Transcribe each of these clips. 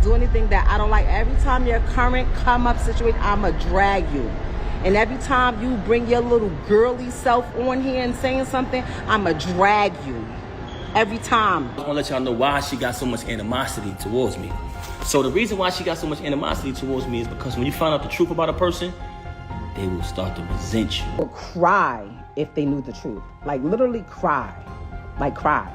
do anything that I don't like. Every time your current come up situation, I'ma drag you. And every time you bring your little girly self on here and saying something, I'ma drag you. Every time. I want to let y'all know why she got so much animosity towards me. So the reason why she got so much animosity towards me is because when you find out the truth about a person, they will start to resent you. Or cry if they knew the truth. Like literally cry. Like cry.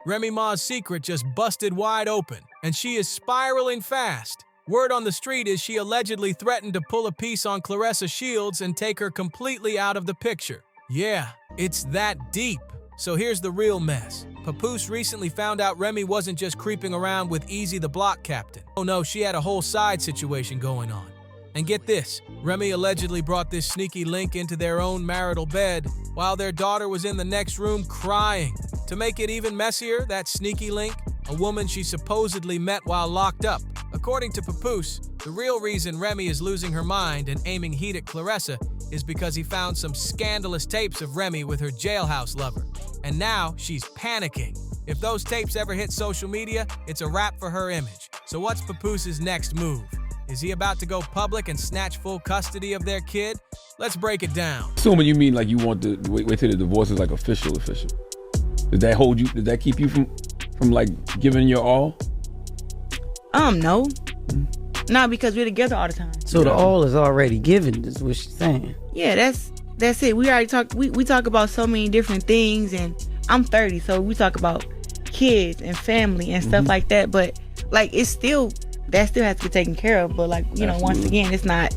Remy Ma's secret just busted wide open, and she is spiraling fast. Word on the street is she allegedly threatened to pull a piece on Claressa Shields and take her completely out of the picture. Yeah, it's that deep. So here's the real mess. Papoose recently found out Remy wasn't just creeping around with Easy the block captain. Oh no, she had a whole side situation going on. And get this, Remy allegedly brought this sneaky link into their own marital bed while their daughter was in the next room crying. To make it even messier, that sneaky link, a woman she supposedly met while locked up. According to Papoose, the real reason Remy is losing her mind and aiming heat at Claressa is because he found some scandalous tapes of Remy with her jailhouse lover. And now she's panicking. If those tapes ever hit social media, it's a wrap for her image. So what's Papoose's next move? Is he about to go public and snatch full custody of their kid? Let's break it down. Assuming you mean like you want to wait till the divorce is like official. Did that hold you? Did that keep you from like giving your all? No. No, because we're together all the time. So the all is already given, is what she's saying. Yeah, that's it. We already talked. We talk about so many different things, and I'm 30, so we talk about kids and family and stuff like that. But like, that still has to be taken care of. But like, you know, once again, it's not.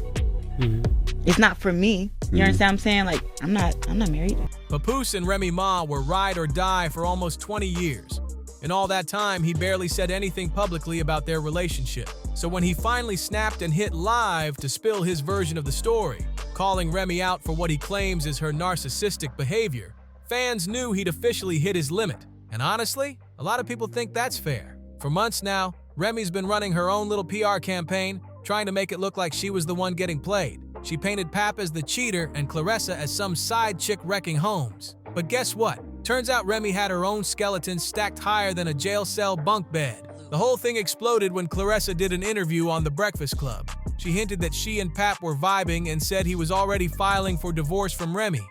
It's not for me. You understand what I'm saying? Like, I'm not married. Papoose and Remy Ma were ride or die for almost 20 years. In all that time, he barely said anything publicly about their relationship. So when he finally snapped and hit live to spill his version of the story, calling Remy out for what he claims is her narcissistic behavior, fans knew he'd officially hit his limit. And honestly, a lot of people think that's fair. For months now, Remy's been running her own little PR campaign, trying to make it look like she was the one getting played. She painted Pap as the cheater and Claressa as some side chick wrecking homes. But guess what? Turns out Remy had her own skeleton stacked higher than a jail cell bunk bed. The whole thing exploded when Claressa did an interview on The Breakfast Club. She hinted that she and Pap were vibing and said he was already filing for divorce from Remy.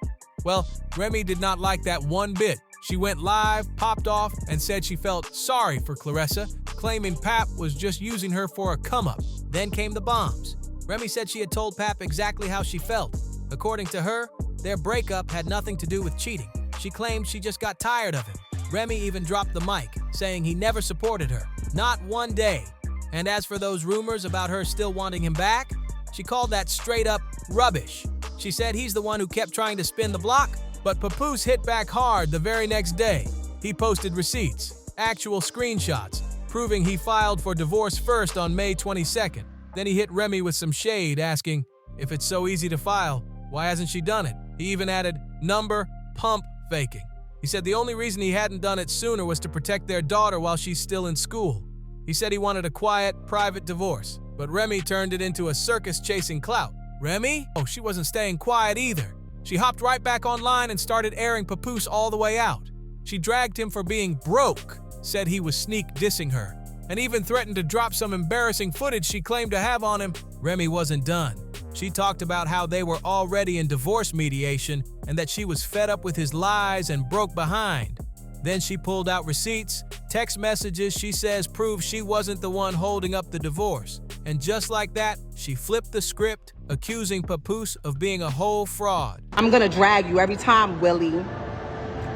Well, Remy did not like that one bit. She went live, popped off, and said she felt sorry for Claressa, claiming Pap was just using her for a come-up. Then came the bombs. Remy said she had told Pap exactly how she felt. According to her, their breakup had nothing to do with cheating. She claimed she just got tired of him. Remy even dropped the mic, saying he never supported her, not one day. And as for those rumors about her still wanting him back, she called that straight up rubbish. She said he's the one who kept trying to spin the block, but Papoose hit back hard the very next day. He posted receipts, actual screenshots, proving he filed for divorce first on May 22nd. Then he hit Remy with some shade, asking, if it's so easy to file, why hasn't she done it? He even added, number, pump, faking. He said the only reason he hadn't done it sooner was to protect their daughter while she's still in school. He said he wanted a quiet, private divorce, but Remy turned it into a circus chasing clout. Remy? Oh, she wasn't staying quiet either. She hopped right back online and started airing Papoose all the way out. She dragged him for being broke, said he was sneak dissing her, and even threatened to drop some embarrassing footage she claimed to have on him. Remy wasn't done. She talked about how they were already in divorce mediation and that she was fed up with his lies and broke behind. Then she pulled out receipts, text messages she says prove she wasn't the one holding up the divorce. And just like that, she flipped the script, accusing Papoose of being a whole fraud. I'm gonna drag you every time, Willie.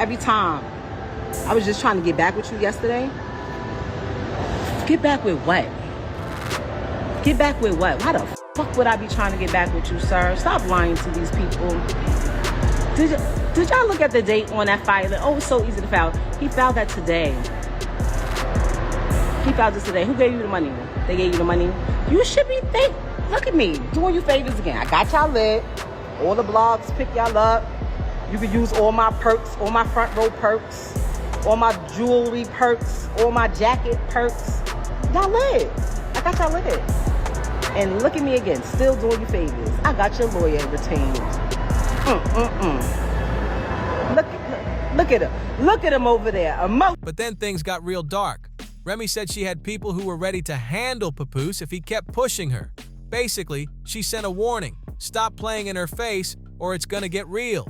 Every time. I was just trying to get back with you yesterday. Get back with what? Get back with what? Why the fuck would I be trying to get back with you, sir? Stop lying to these people. Did y'all look at the date on that filing? Oh, it's so easy to file. He filed that today. He filed this today. Who gave you the money? They gave you the money. You should be look at me, doing you favors again. I got y'all lit. All the blogs pick y'all up. You can use all my perks, all my front row perks, all my jewelry perks, all my jacket perks. Y'all lit. I got y'all lit. And look at me again, still doing you favors. I got your lawyer retained. Look at him. Look at him over there. But then things got real dark. Remy said she had people who were ready to handle Papoose if he kept pushing her. Basically, she sent a warning, stop playing in her face or it's gonna get real.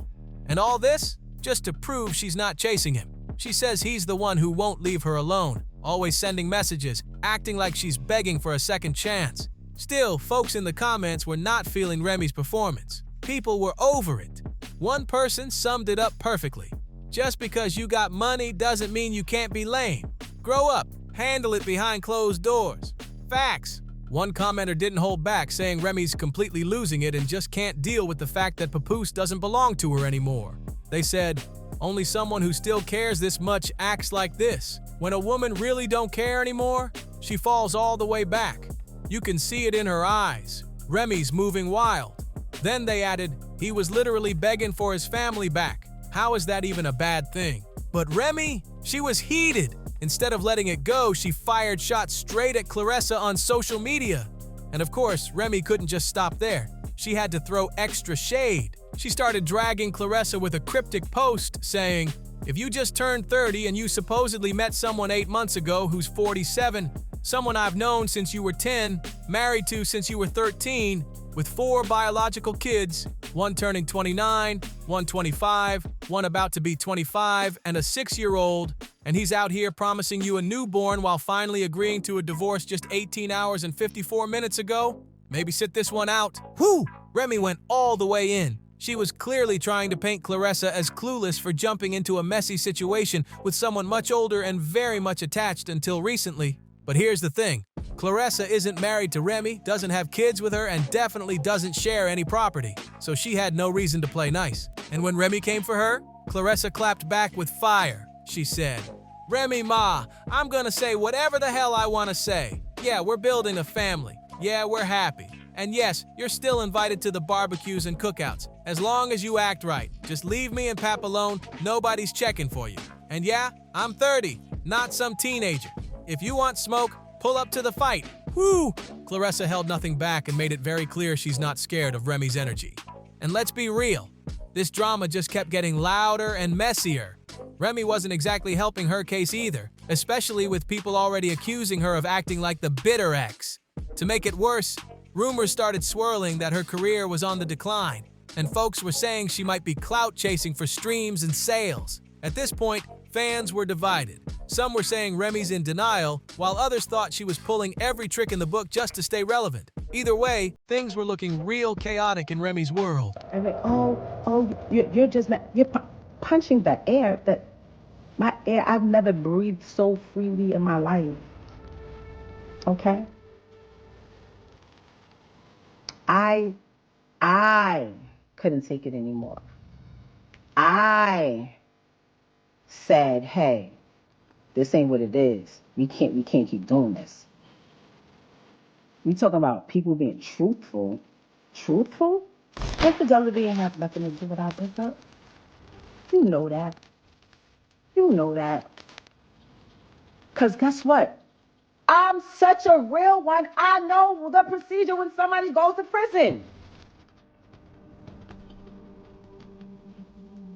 And all this, just to prove she's not chasing him. She says he's the one who won't leave her alone, always sending messages, acting like she's begging for a second chance. Still, folks in the comments were not feeling Remy's performance. People were over it. One person summed it up perfectly. Just because you got money doesn't mean you can't be lame. Grow up, handle it behind closed doors. Facts. One commenter didn't hold back, saying Remy's completely losing it and just can't deal with the fact that Papoose doesn't belong to her anymore. They said, only someone who still cares this much acts like this. When a woman really don't care anymore, she falls all the way back. You can see it in her eyes. Remy's moving wild. Then they added, he was literally begging for his family back. How is that even a bad thing? But Remy, she was heated. Instead of letting it go, she fired shots straight at Claressa on social media. And of course, Remy couldn't just stop there. She had to throw extra shade. She started dragging Claressa with a cryptic post saying, if you just turned 30 and you supposedly met someone 8 months ago who's 47, someone I've known since you were 10, married to since you were 13, with 4 biological kids, one turning 29, one 25, one about to be 25, and a 6-year-old, and he's out here promising you a newborn while finally agreeing to a divorce just 18 hours and 54 minutes ago? Maybe sit this one out. Whew! Remy went all the way in. She was clearly trying to paint Claressa as clueless for jumping into a messy situation with someone much older and very much attached until recently. But here's the thing. Claressa isn't married to Remy, doesn't have kids with her, and definitely doesn't share any property. So she had no reason to play nice. And when Remy came for her, Claressa clapped back with fire. She said, Remy Ma, I'm gonna say whatever the hell I wanna say. Yeah, we're building a family. Yeah, we're happy. And yes, you're still invited to the barbecues and cookouts, as long as you act right. Just leave me and Pap alone, nobody's checking for you. And yeah, I'm 30, not some teenager. If you want smoke, pull up to the fight. Woo! Claressa held nothing back and made it very clear she's not scared of Remy's energy. And let's be real, this drama just kept getting louder and messier. Remy wasn't exactly helping her case either, especially with people already accusing her of acting like the bitter ex. To make it worse, rumors started swirling that her career was on the decline, and folks were saying she might be clout chasing for streams and sales. At this point, fans were divided. Some were saying Remy's in denial, while others thought she was pulling every trick in the book just to stay relevant. Either way, things were looking real chaotic in Remy's world. I'm like, you're just you're punching the air. My air. I've never breathed so freely in my life. Okay. I couldn't take it anymore. I said, hey, this ain't what it is. We can't keep doing this. We talking about people being truthful. Truthful? Infidelity ain't have nothing to do with our breakup. You know that. You know that. Because guess what? I'm such a real one. I know the procedure when somebody goes to prison.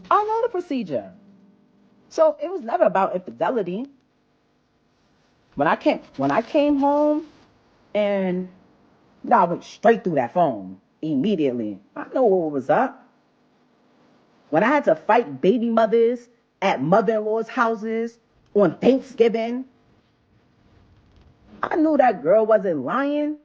I know the procedure. So it was never about infidelity. When I came home and I went straight through that phone immediately. I know what was up. When I had to fight baby mothers at mother-in-law's houses on Thanksgiving, I knew that girl wasn't lying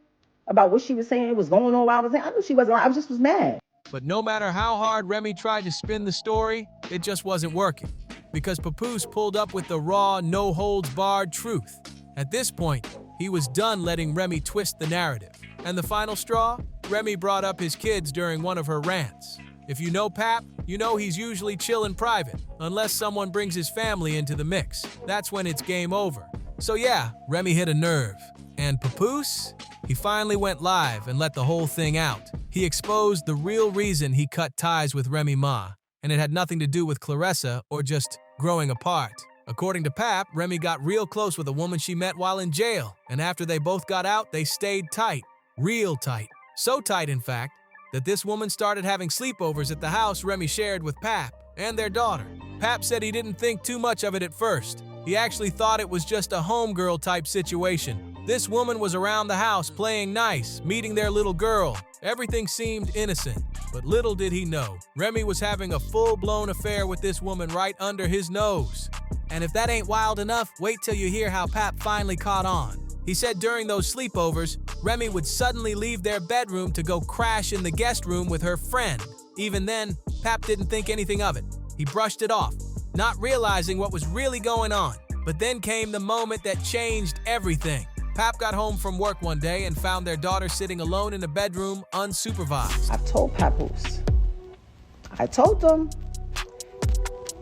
about what she was saying was going on while I was saying. I knew she wasn't lying. I just was mad. But no matter how hard Remy tried to spin the story, it just wasn't working. Because Papoose pulled up with the raw, no-holds-barred truth. At this point, he was done letting Remy twist the narrative. And the final straw? Remy brought up his kids during one of her rants. If you know Pap, you know he's usually chill in private, unless someone brings his family into the mix. That's when it's game over. So yeah, Remy hit a nerve. And Papoose? He finally went live and let the whole thing out. He exposed the real reason he cut ties with Remy Ma, and it had nothing to do with Claressa or just growing apart. According to Pap, Remy got real close with a woman she met while in jail, and after they both got out, they stayed tight. Real tight. So tight, in fact, that this woman started having sleepovers at the house Remy shared with Pap and their daughter. Pap said he didn't think too much of it at first, He actually thought it was just a homegirl type situation. This woman was around the house playing nice, meeting their little girl. Everything seemed innocent, but little did he know, Remy was having a full-blown affair with this woman right under his nose. And if that ain't wild enough, wait till you hear how Pap finally caught on. He said during those sleepovers, Remy would suddenly leave their bedroom to go crash in the guest room with her friend. Even then, Pap didn't think anything of it. He brushed it off, not realizing what was really going on. But then came the moment that changed everything. Pap got home from work one day and found their daughter sitting alone in the bedroom, unsupervised. I told Papoose. I told them,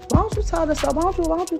why don't you tell this? Why don't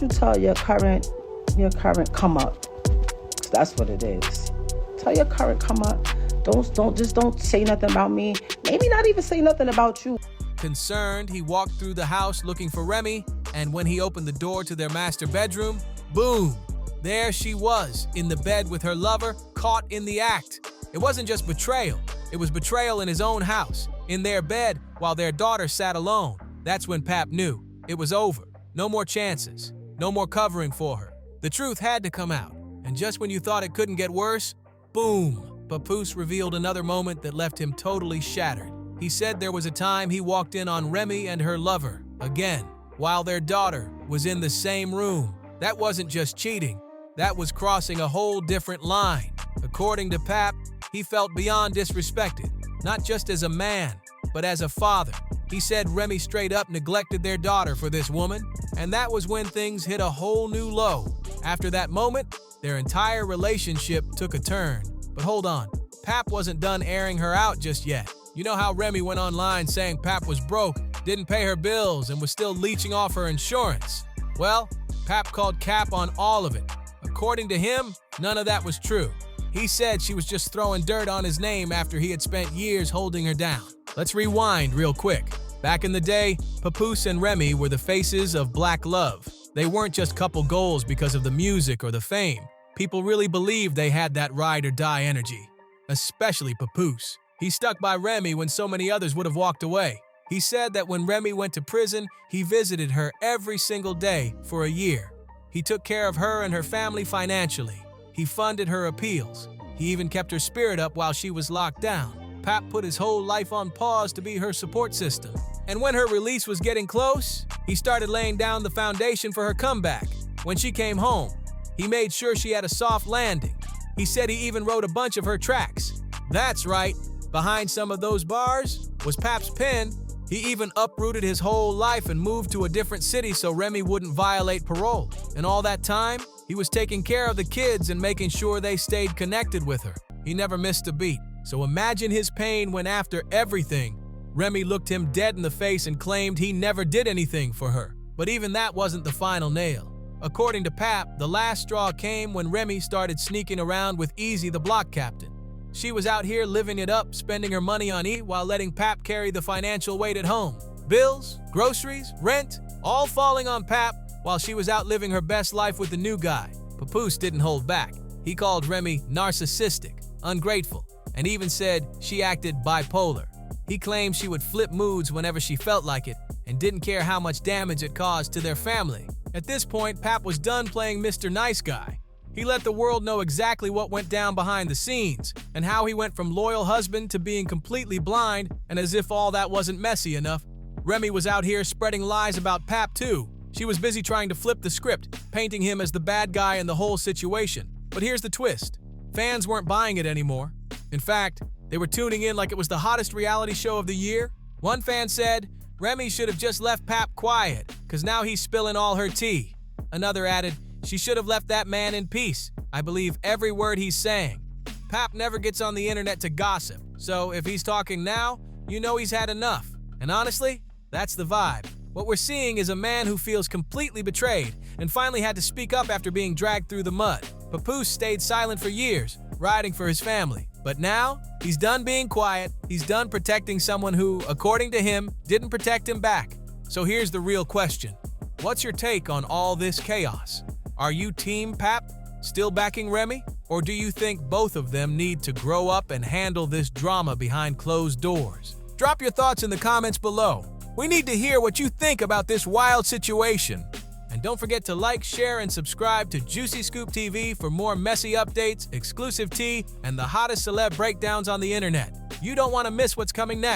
you tell your current come up? 'Cause that's what it is. Tell your current come up. Don't say nothing about me. Maybe not even say nothing about you. Concerned, he walked through the house looking for Remy, and when he opened the door to their master bedroom, boom! There she was, in the bed with her lover, caught in the act. It wasn't just betrayal, it was betrayal in his own house, in their bed, while their daughter sat alone. That's when Pap knew. It was over. No more chances. No more covering for her. The truth had to come out, and just when you thought it couldn't get worse, boom! Papoose revealed another moment that left him totally shattered. He said there was a time he walked in on Remy and her lover, again, while their daughter was in the same room. That wasn't just cheating. That was crossing a whole different line. According to Pap, he felt beyond disrespected, not just as a man, but as a father. He said Remy straight up neglected their daughter for this woman, and that was when things hit a whole new low. After that moment, their entire relationship took a turn. But hold on, Pap wasn't done airing her out just yet. You know how Remy went online saying Pap was broke, didn't pay her bills, and was still leeching off her insurance? Well, Pap called cap on all of it. According to him, none of that was true. He said she was just throwing dirt on his name after he had spent years holding her down. Let's rewind real quick. Back in the day, Papoose and Remy were the faces of black love. They weren't just couple goals because of the music or the fame. People really believed they had that ride or die energy. Especially Papoose. He stuck by Remy when so many others would have walked away. He said that when Remy went to prison, he visited her every single day for a year. He took care of her and her family financially. He funded her appeals. He even kept her spirit up while she was locked down. Pap put his whole life on pause to be her support system. And when her release was getting close, he started laying down the foundation for her comeback. When she came home, he made sure she had a soft landing. He said he even wrote a bunch of her tracks. That's right, behind some of those bars was Pap's pen. He even uprooted his whole life and moved to a different city so Remy wouldn't violate parole. And all that time, he was taking care of the kids and making sure they stayed connected with her. He never missed a beat. So imagine his pain when after everything, Remy looked him dead in the face and claimed he never did anything for her. But even that wasn't the final nail. According to Pap, the last straw came when Remy started sneaking around with Easy, the block captain. She was out here living it up, spending her money on E while letting Pap carry the financial weight at home. Bills, groceries, rent, all falling on Pap while she was out living her best life with the new guy. Papoose didn't hold back. He called Remy narcissistic, ungrateful, and even said she acted bipolar. He claimed she would flip moods whenever she felt like it and didn't care how much damage it caused to their family. At this point, Pap was done playing Mr. Nice Guy. He let the world know exactly what went down behind the scenes and how he went from loyal husband to being completely blind, and as if all that wasn't messy enough, Remy was out here spreading lies about Pap too. She was busy trying to flip the script, painting him as the bad guy in the whole situation. But here's the twist. Fans weren't buying it anymore. In fact, they were tuning in like it was the hottest reality show of the year. One fan said, Remy should have just left Pap quiet, cause now he's spilling all her tea. Another added, she should have left that man in peace. I believe every word he's saying. Pap never gets on the internet to gossip, so if he's talking now, you know he's had enough. And honestly, that's the vibe. What we're seeing is a man who feels completely betrayed and finally had to speak up after being dragged through the mud. Papoose stayed silent for years, riding for his family. But now, he's done being quiet, he's done protecting someone who, according to him, didn't protect him back. So here's the real question. What's your take on all this chaos? Are you Team Pap, still backing Remy? Or do you think both of them need to grow up and handle this drama behind closed doors? Drop your thoughts in the comments below. We need to hear what you think about this wild situation. And don't forget to like, share, and subscribe to Juicy Scoop TV for more messy updates, exclusive tea, and the hottest celeb breakdowns on the internet. You don't want to miss what's coming next.